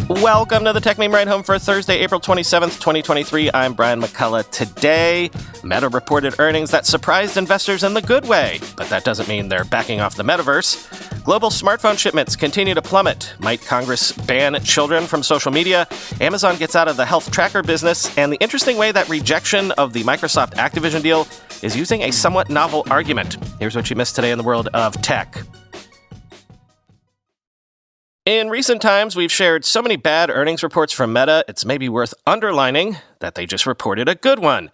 Welcome to the Techmeme Ride Home for Thursday, April 27th, 2023. I'm Brian McCullough. Today, Meta reported earnings that surprised investors in the good way, but that doesn't mean they're backing off the metaverse. Global smartphone shipments continue to plummet. Might Congress ban children from social media? Amazon gets out of the health tracker business, and the interesting way that rejection of the Microsoft Activision deal is using a somewhat novel argument. Here's what you missed today in the world of tech. In recent times, we've shared so many bad earnings reports from Meta, it's maybe worth underlining that they just reported a good one.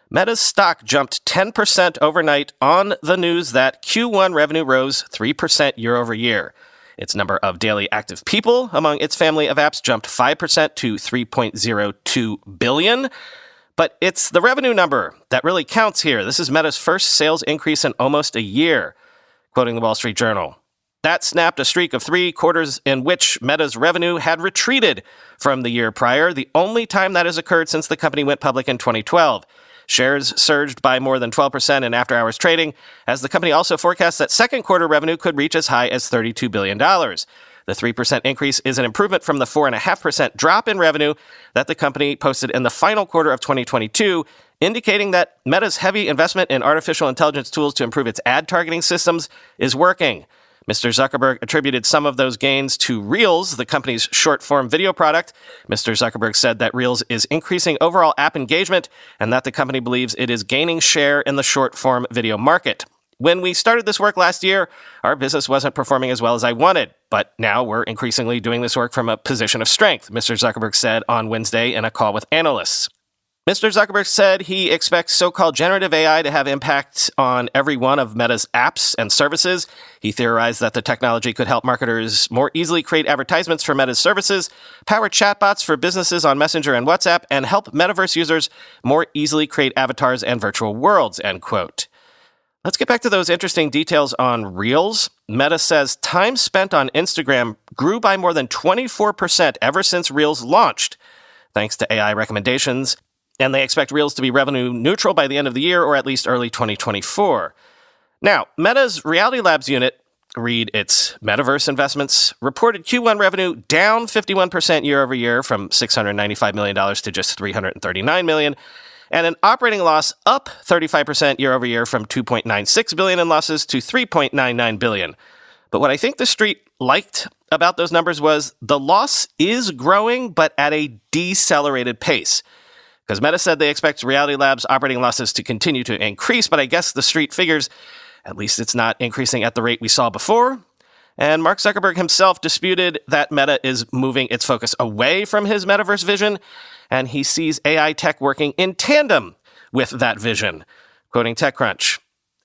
Meta's stock jumped 10% overnight on the news that Q1 revenue rose 3% year over year. Its number of daily active people among its family of apps jumped 5% to 3.02 billion. But it's the revenue number that really counts here. This is Meta's first sales increase in almost a year, quoting the Wall Street Journal. That snapped a streak of 3 quarters in which Meta's revenue had retreated from the year prior, the only time that has occurred since the company went public in 2012. Shares surged by more than 12% in after-hours trading, as the company also forecasts that second quarter revenue could reach as high as $32 billion. The 3% increase is an improvement from the 4.5% drop in revenue that the company posted in the final quarter of 2022, indicating that Meta's heavy investment in artificial intelligence tools to improve its ad targeting systems is working. Mr. Zuckerberg attributed some of those gains to Reels, the company's short-form video product. Mr. Zuckerberg said that Reels is increasing overall app engagement and that the company believes it is gaining share in the short-form video market. When we started this work last year, our business wasn't performing as well as I wanted, but now we're increasingly doing this work from a position of strength, Mr. Zuckerberg said on Wednesday in a call with analysts. Mr. Zuckerberg said he expects so-called generative AI to have impact on every one of Meta's apps and services. He theorized that the technology could help marketers more easily create advertisements for Meta's services, power chatbots for businesses on Messenger and WhatsApp, and help metaverse users more easily create avatars and virtual worlds, end quote. Let's get back to those interesting details on Reels. Meta says time spent on Instagram grew by more than 24% ever since Reels launched, thanks to AI recommendations. And they expect Reels to be revenue neutral by the end of the year or at least early 2024. Now, Meta's Reality Labs unit, read its metaverse investments, reported Q1 revenue down 51% year over year from $695 million to just $339 million, and an operating loss up 35% year over year from $2.96 billion in losses to $3.99 billion. But what I think the street liked about those numbers was the loss is growing, but at a decelerated pace. Because Meta said they expect Reality Labs' operating losses to continue to increase, but I guess the street figures at least it's not increasing at the rate we saw before. And Mark Zuckerberg himself disputed that Meta is moving its focus away from his metaverse vision, and he sees AI tech working in tandem with that vision. Quoting TechCrunch,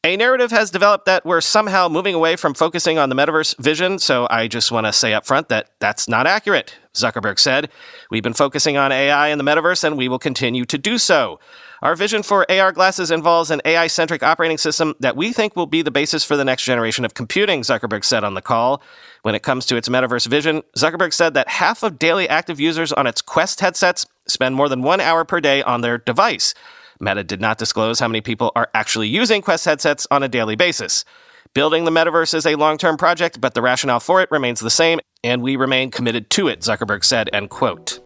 "A narrative has developed that we're somehow moving away from focusing on the metaverse vision, so I just want to say up front that that's not accurate," Zuckerberg said. "We've been focusing on AI and the metaverse, and we will continue to do so. Our vision for AR glasses involves an AI-centric operating system that we think will be the basis for the next generation of computing," Zuckerberg said on the call. When it comes to its metaverse vision, Zuckerberg said that half of daily active users on its Quest headsets spend more than 1 hour per day on their device. Meta did not disclose how many people are actually using Quest headsets on a daily basis. "Building the metaverse is a long-term project, but the rationale for it remains the same, and we remain committed to it," Zuckerberg said, end quote.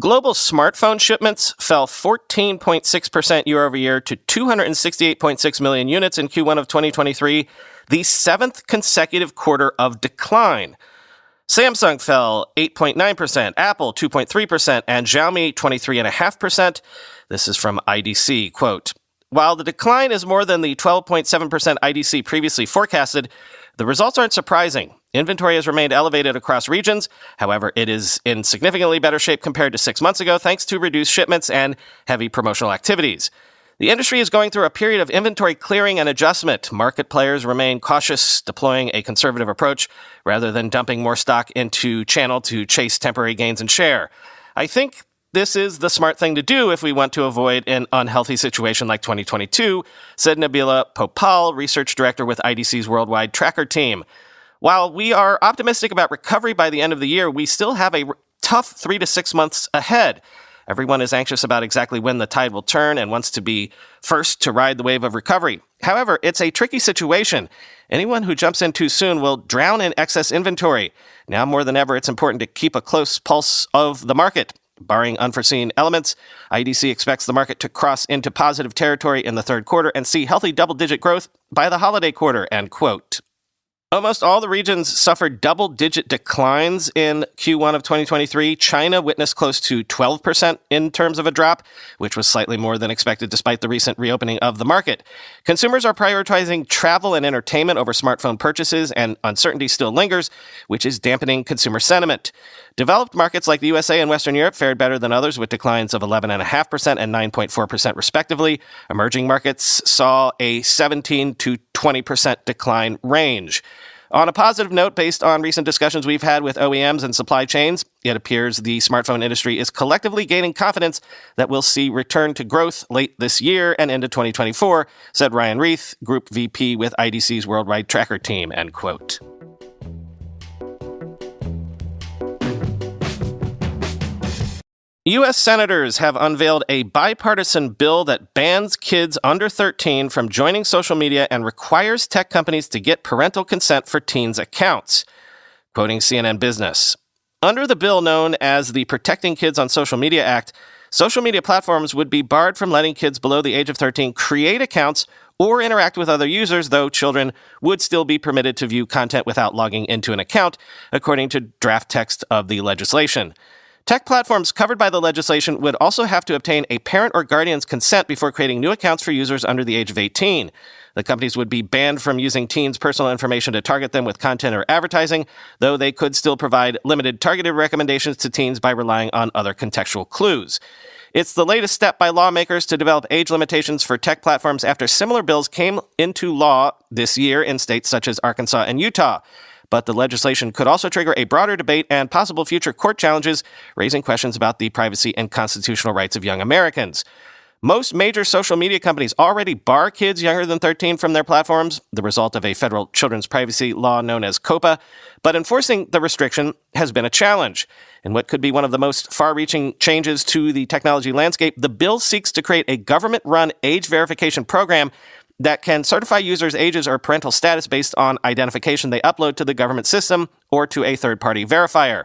Global smartphone shipments fell 14.6% year over year to 268.6 million units in Q1 of 2023, the seventh consecutive quarter of decline. Samsung fell 8.9%, Apple 2.3%, and Xiaomi 23.5%. This is from IDC, quote, "While the decline is more than the 12.7% IDC previously forecasted, the results aren't surprising. Inventory has remained elevated across regions. However, it is in significantly better shape compared to 6 months ago, thanks to reduced shipments and heavy promotional activities. The industry is going through a period of inventory clearing and adjustment. Market players remain cautious, deploying a conservative approach rather than dumping more stock into channel to chase temporary gains in share. I think this is the smart thing to do if we want to avoid an unhealthy situation like 2022, said Nabila Popal, research director with IDC's Worldwide Tracker team. While we are optimistic about recovery by the end of the year, we still have a tough 3 to 6 months ahead. Everyone is anxious about exactly when the tide will turn and wants to be first to ride the wave of recovery. However, it's a tricky situation. Anyone who jumps in too soon will drown in excess inventory. Now more than ever, it's important to keep a close pulse of the market. Barring unforeseen elements, IDC expects the market to cross into positive territory in the third quarter and see healthy double-digit growth by the holiday quarter, end quote. Almost all the regions suffered double-digit declines in Q1 of 2023. China witnessed close to 12% in terms of a drop, which was slightly more than expected despite the recent reopening of the market. Consumers are prioritizing travel and entertainment over smartphone purchases, and uncertainty still lingers, which is dampening consumer sentiment. Developed markets like the USA and Western Europe fared better than others with declines of 11.5% and 9.4% respectively. Emerging markets saw a 17 to 20% decline range. On a positive note, based on recent discussions we've had with OEMs and supply chains, it appears the smartphone industry is collectively gaining confidence that we'll see return to growth late this year and into 2024, said Ryan Reith, Group VP with IDC's Worldwide Tracker Team, end quote. U.S. senators have unveiled a bipartisan bill that bans kids under 13 from joining social media and requires tech companies to get parental consent for teens' accounts. Quoting CNN Business, under the bill known as the Protecting Kids on Social Media Act, social media platforms would be barred from letting kids below the age of 13 create accounts or interact with other users, though children would still be permitted to view content without logging into an account, according to draft text of the legislation. Tech platforms covered by the legislation would also have to obtain a parent or guardian's consent before creating new accounts for users under the age of 18. The companies would be banned from using teens' personal information to target them with content or advertising, though they could still provide limited targeted recommendations to teens by relying on other contextual clues. It's the latest step by lawmakers to develop age limitations for tech platforms after similar bills came into law this year in states such as Arkansas and Utah. But the legislation could also trigger a broader debate and possible future court challenges, raising questions about the privacy and constitutional rights of young Americans. Most major social media companies already bar kids younger than 13 from their platforms, the result of a federal children's privacy law known as COPPA, but enforcing the restriction has been a challenge. In what could be one of the most far-reaching changes to the technology landscape, the bill seeks to create a government-run age verification program that can certify users' ages or parental status based on identification they upload to the government system or to a third-party verifier.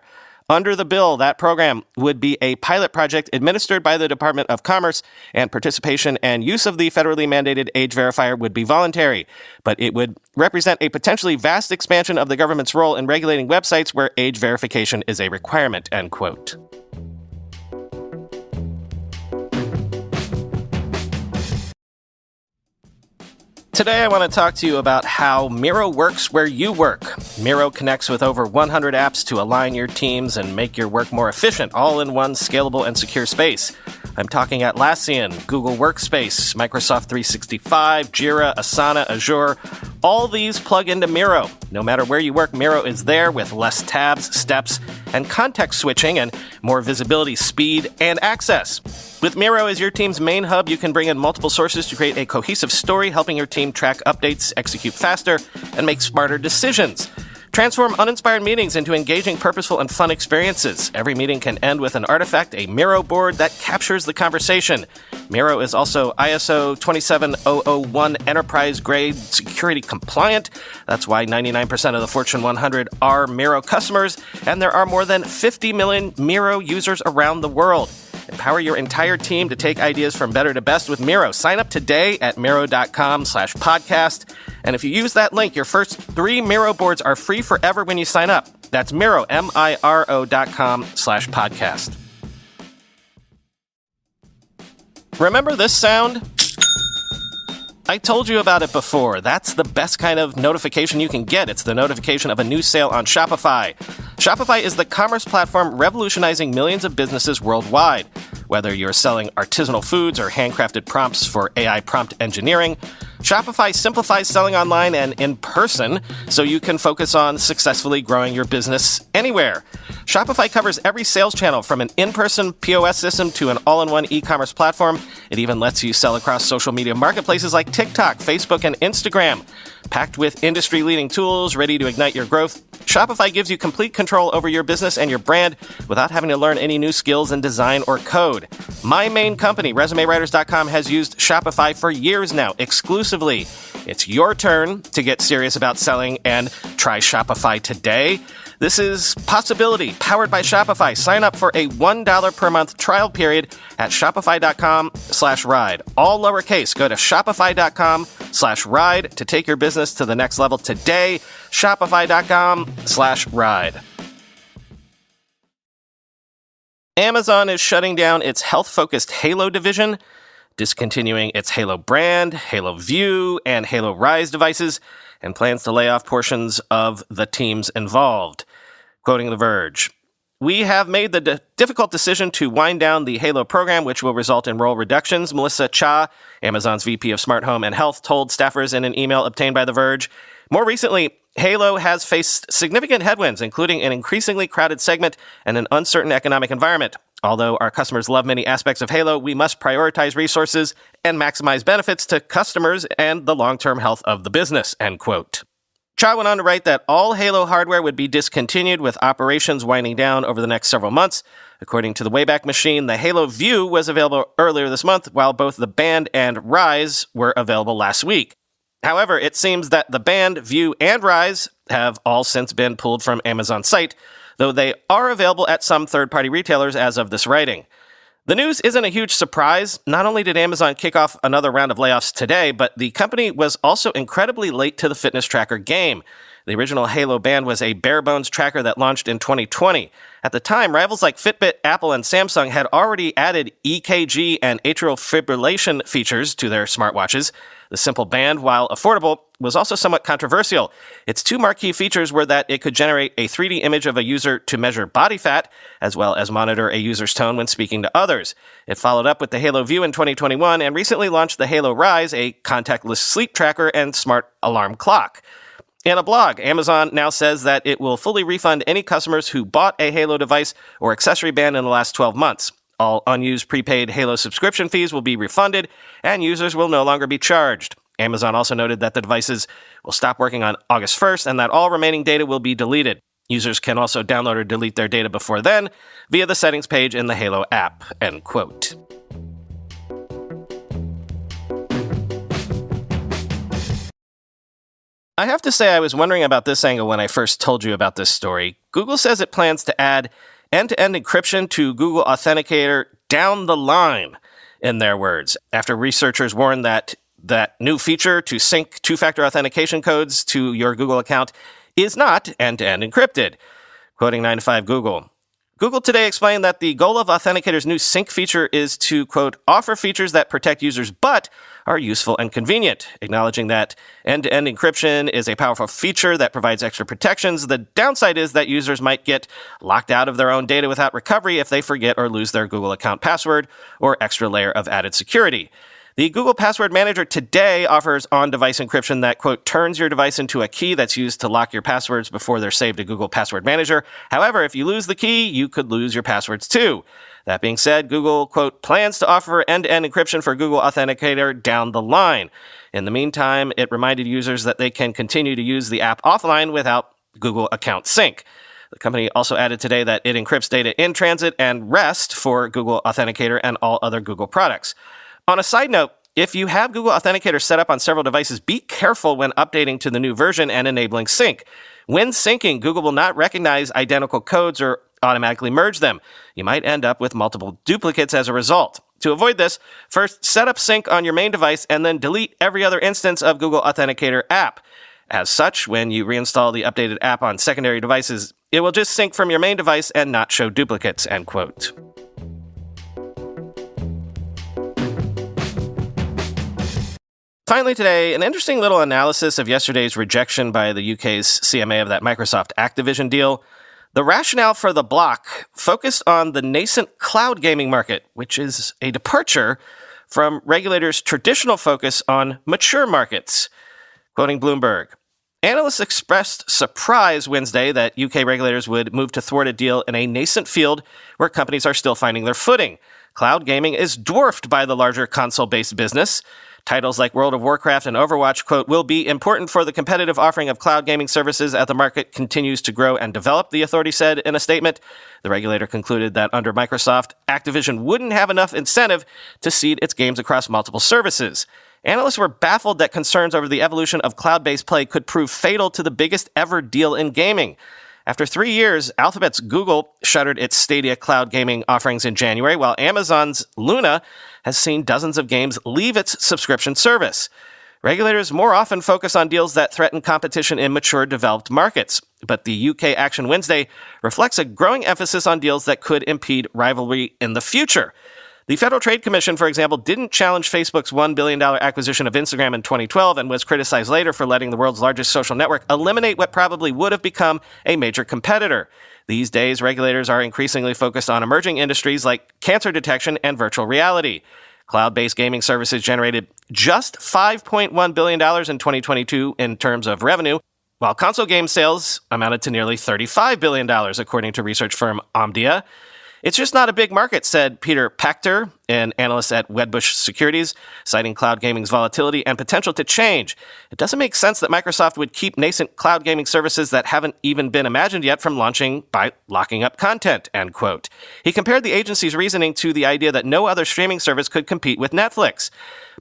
Under the bill, that program would be a pilot project administered by the Department of Commerce, and participation and use of the federally mandated age verifier would be voluntary. But it would represent a potentially vast expansion of the government's role in regulating websites where age verification is a requirement, end quote. Today, I want to talk to you about how Miro works where you work. Miro connects with over 100 apps to align your teams and make your work more efficient, all in one scalable and secure space. I'm talking Atlassian, Google Workspace, Microsoft 365, Jira, Asana, Azure. All these plug into Miro. No matter where you work, Miro is there with less tabs, steps, and context switching, and more visibility, speed, and access. With Miro as your team's main hub, you can bring in multiple sources to create a cohesive story, helping your team track updates, execute faster, and make smarter decisions. Transform uninspired meetings into engaging, purposeful, and fun experiences. Every meeting can end with an artifact, a Miro board that captures the conversation. Miro is also ISO 27001 enterprise-grade security compliant. That's why 99% of the Fortune 100 are Miro customers, and there are more than 50 million Miro users around the world. Empower your entire team to take ideas from better to best with Miro. Sign up today at Miro.com/podcast. And if you use that link, your first 3 Miro boards are free forever when you sign up. That's Miro, Miro.com/podcast. Remember this sound? I told you about it before. That's the best kind of notification you can get. It's the notification of a new sale on Shopify. Shopify is the commerce platform revolutionizing millions of businesses worldwide. Whether you're selling artisanal foods or handcrafted prompts for AI prompt engineering, Shopify simplifies selling online and in person so you can focus on successfully growing your business anywhere. Shopify covers every sales channel from an in-person POS system to an all-in-one e-commerce platform. It even lets you sell across social media marketplaces like TikTok, Facebook, and Instagram. Packed with industry-leading tools ready to ignite your growth, Shopify gives you complete control over your business and your brand without having to learn any new skills in design or code. My main company, ResumeWriters.com, has used Shopify for years now, exclusively. It's your turn to get serious about selling and try Shopify today. This is Possibility, powered by Shopify. Sign up for a $1 per month trial period at shopify.com/ride. All lowercase. Go to shopify.com/ride to take your business to the next level today. Shopify.com/ride. Amazon is shutting down its health-focused Halo division, discontinuing its Halo brand, Halo View, and Halo Rise devices, and plans to lay off portions of the teams involved. Quoting The Verge, "We have made the difficult decision to wind down the Halo program, which will result in role reductions," Melissa Cha, Amazon's VP of Smart Home and Health, told staffers in an email obtained by The Verge. More recently, Halo has faced significant headwinds, including an increasingly crowded segment and an uncertain economic environment. Although our customers love many aspects of Halo, we must prioritize resources and maximize benefits to customers and the long-term health of the business, end quote. Cha went on to write that all Halo hardware would be discontinued with operations winding down over the next several months. According to the Wayback Machine, the Halo View was available earlier this month, while both the Band and Rise were available last week. However, it seems that the Band, View, and Rise have all since been pulled from Amazon's site, though they are available at some third-party retailers as of this writing. The news isn't a huge surprise. Not only did Amazon kick off another round of layoffs today, but the company was also incredibly late to the fitness tracker game. The original Halo Band was a bare-bones tracker that launched in 2020. At the time, rivals like Fitbit, Apple, and Samsung had already added EKG and atrial fibrillation features to their smartwatches. The simple band, while affordable, was also somewhat controversial. Its two marquee features were that it could generate a 3D image of a user to measure body fat, as well as monitor a user's tone when speaking to others. It followed up with the Halo View in 2021 and recently launched the Halo Rise, a contactless sleep tracker and smart alarm clock. In a blog, Amazon now says that it will fully refund any customers who bought a Halo device or accessory band in the last 12 months. All unused prepaid Halo subscription fees will be refunded, and users will no longer be charged. Amazon also noted that the devices will stop working on August 1st and that all remaining data will be deleted. Users can also download or delete their data before then via the settings page in the Halo app, end quote. I have to say I was wondering about this angle when I first told you about this story. Google says it plans to add end-to-end encryption to Google Authenticator down the line, in their words, after researchers warned that new feature to sync two-factor authentication codes to your Google account is not end-to-end encrypted. Quoting 9to5Google. Google today explained that the goal of Authenticator's new sync feature is to, quote, offer features that protect users but are useful and convenient. Acknowledging that end-to-end encryption is a powerful feature that provides extra protections, the downside is that users might get locked out of their own data without recovery if they forget or lose their Google account password or extra layer of added security. The Google Password Manager today offers on-device encryption that, quote, turns your device into a key that's used to lock your passwords before they're saved to Google Password Manager. However, if you lose the key, you could lose your passwords too. That being said, Google, quote, plans to offer end-to-end encryption for Google Authenticator down the line. In the meantime, it reminded users that they can continue to use the app offline without Google account sync. The company also added today that it encrypts data in transit and rest for Google Authenticator and all other Google products. On a side note, if you have Google Authenticator set up on several devices, be careful when updating to the new version and enabling sync. When syncing, Google will not recognize identical codes or automatically merge them. You might end up with multiple duplicates as a result. To avoid this, first set up sync on your main device and then delete every other instance of Google Authenticator app. As such, when you reinstall the updated app on secondary devices, it will just sync from your main device and not show duplicates, end quote. Finally today, an interesting little analysis of yesterday's rejection by the UK's CMA of that Microsoft Activision deal. The rationale for the block focused on the nascent cloud gaming market, which is a departure from regulators' traditional focus on mature markets. Quoting Bloomberg, analysts expressed surprise Wednesday that UK regulators would move to thwart a deal in a nascent field where companies are still finding their footing. Cloud gaming is dwarfed by the larger console-based business. Titles like World of Warcraft and Overwatch, quote, will be important for the competitive offering of cloud gaming services as the market continues to grow and develop, the authority said in a statement. The regulator concluded that under Microsoft, Activision wouldn't have enough incentive to seed its games across multiple services. Analysts were baffled that concerns over the evolution of cloud-based play could prove fatal to the biggest ever deal in gaming. After 3 years, Alphabet's Google shuttered its Stadia cloud gaming offerings in January, while Amazon's Luna has seen dozens of games leave its subscription service. Regulators more often focus on deals that threaten competition in mature, developed markets, but the UK Action Wednesday reflects a growing emphasis on deals that could impede rivalry in the future. The Federal Trade Commission, for example, didn't challenge Facebook's $1 billion acquisition of Instagram in 2012 and was criticized later for letting the world's largest social network eliminate what probably would have become a major competitor. These days, regulators are increasingly focused on emerging industries like cancer detection and virtual reality. Cloud-based gaming services generated just $5.1 billion in 2022 in terms of revenue, while console game sales amounted to nearly $35 billion, according to research firm Omdia. It's just not a big market, said Peter Pachter, an analyst at Wedbush Securities, citing cloud gaming's volatility and potential to change. It doesn't make sense that Microsoft would keep nascent cloud gaming services that haven't even been imagined yet from launching by locking up content, end quote. He compared the agency's reasoning to the idea that no other streaming service could compete with Netflix.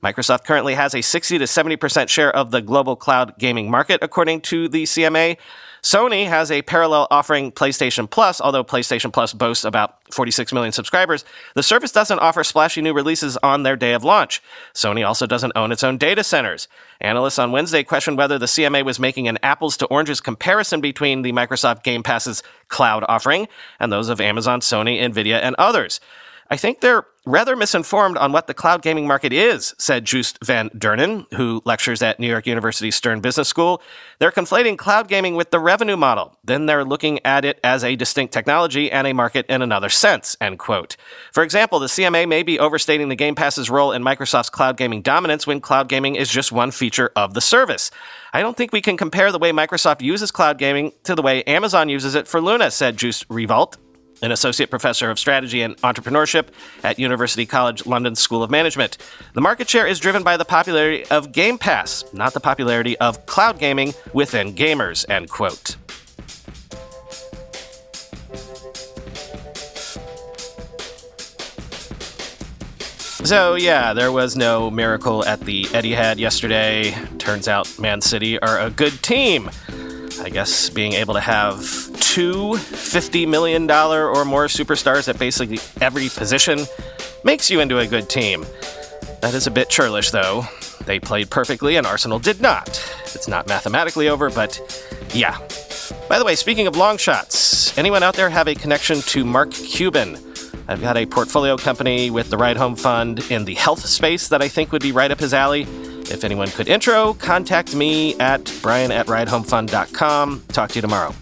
Microsoft currently has a 60 to 70% share of the global cloud gaming market, according to the CMA. Sony has a parallel offering, PlayStation Plus. Although PlayStation Plus boasts about 46 million subscribers, the service doesn't offer splashy new releases on their day of launch. Sony also doesn't own its own data centers. Analysts on Wednesday questioned whether the CMA was making an apples to oranges comparison between the Microsoft Game Pass's cloud offering and those of Amazon, Sony, Nvidia, and others. I think they're rather misinformed on what the cloud gaming market is, said Joost van Durnen, who lectures at New York University's Stern Business School. They're conflating cloud gaming with the revenue model. Then they're looking at it as a distinct technology and a market in another sense, end quote. For example, the CMA may be overstating the Game Pass's role in Microsoft's cloud gaming dominance when cloud gaming is just one feature of the service. I don't think we can compare the way Microsoft uses cloud gaming to the way Amazon uses it for Luna, said Joost Revolt, an associate professor of strategy and entrepreneurship at University College London School of Management. The market share is driven by the popularity of Game Pass, not the popularity of cloud gaming within gamers, end quote. So, yeah, there was no miracle at the Etihad yesterday. Turns out Man City are a good team. I guess being able to have two $50 million or more superstars at basically every position makes you into a good team. That is a bit churlish, though. They played perfectly and Arsenal did not. It's not mathematically over, but yeah. By the way, speaking of long shots, anyone out there have a connection to Mark Cuban? I've got a portfolio company with the Ride Home Fund in the health space that I think would be right up his alley. If anyone could intro, contact me at brian@ridehomefund.com. Talk to you tomorrow.